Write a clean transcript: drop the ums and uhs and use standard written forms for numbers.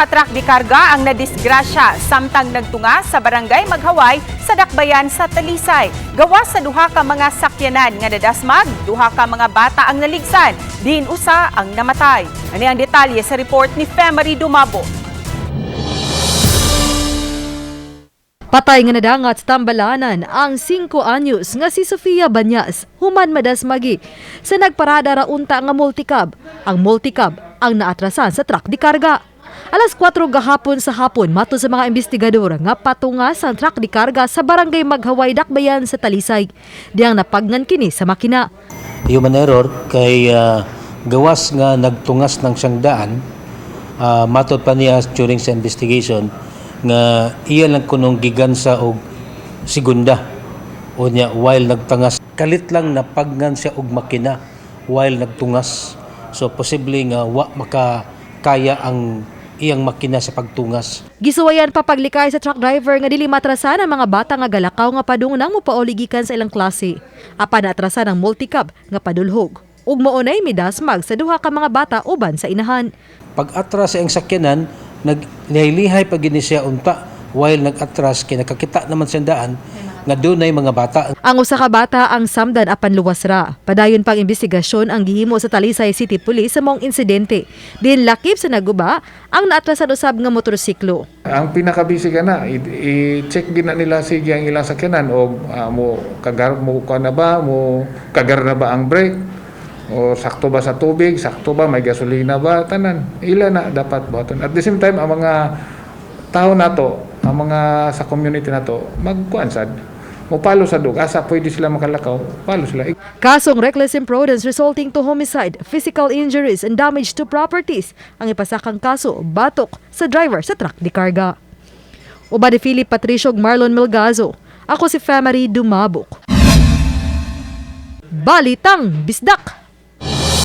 ka truck di karga ang nadisgrasya samtang nagtunga sa barangay Maghaway sa Dakbayan sa Talisay. Gawas sa duha ka mga sakyanan nga nadasmag, duha ka mga bata ang naligsan, diin usa ang namatay. Ani ang detalye sa report ni Femery Dumabo. Patay nga nadangat sa tambalanan ang 5 anyos nga si Sofia Banyas, human madasmagi sa nagparada ra unta nga multicab. Ang multicab ang naatrasan sa truck di karga. Alas 4 gahapon sa hapon, mato sa mga investigador nga patunga sa truck di karga sa barangay Maghaway, Dakbayan sa Talisay. Diyang napagnan kini sa makina. Human error kay gawas nga nagtungas ng siyang daan, matod pa niya during sa investigation nga iya lang kunong gigansa og segunda o niya while nagtungas. Kalit lang napagnan siya og makina while nagtungas. So posible nga wa makakaya ang iyang makina sa pagtungas. Gisuwayan pa paglikay sa truck driver nga dili matrasan ang mga bata nga galakaw nga padungnang mopauligikan sa ilang klase. Apan natrasan ang multicab nga padulhog. Ug maunay midasmag sa duha ka mga bata uban sa inahan. Pag-atras sa iyang sakyanan, naglihay pa gini siya unta while nag-atras kay nakakita naman sa daan nga dunay mga bata. Ang usa ka bata ang samdan apan luwas ra. Padayon pang investigasyon ang gihimo sa Talisay City Police sa maong insidente. Din lakip sa naguba ang naatrasan usab nga motorsiklo. Ang pinakabisi ka na, i-check gina nila sige ang ilang sakyanan o mo kagar mo ka na ba, mo kagar na ba ang brake, o sakto ba sa tubig, sakto ba may gasolina ba, tanan. Ila na dapat buhaton. At the same time, ang mga tao nato, ang mga sa community nato, magkuan sad. Mo palo sa dug, asa pwede sila makalakaw, palo sila. Kasong reckless imprudence resulting to homicide, physical injuries and damage to properties ang ipasakang kaso batok sa driver sa truck di karga. Uba ni Philip Patricio ug Marlon Melgazo. Ako si Femery Dumabok. Balitang Bisdak.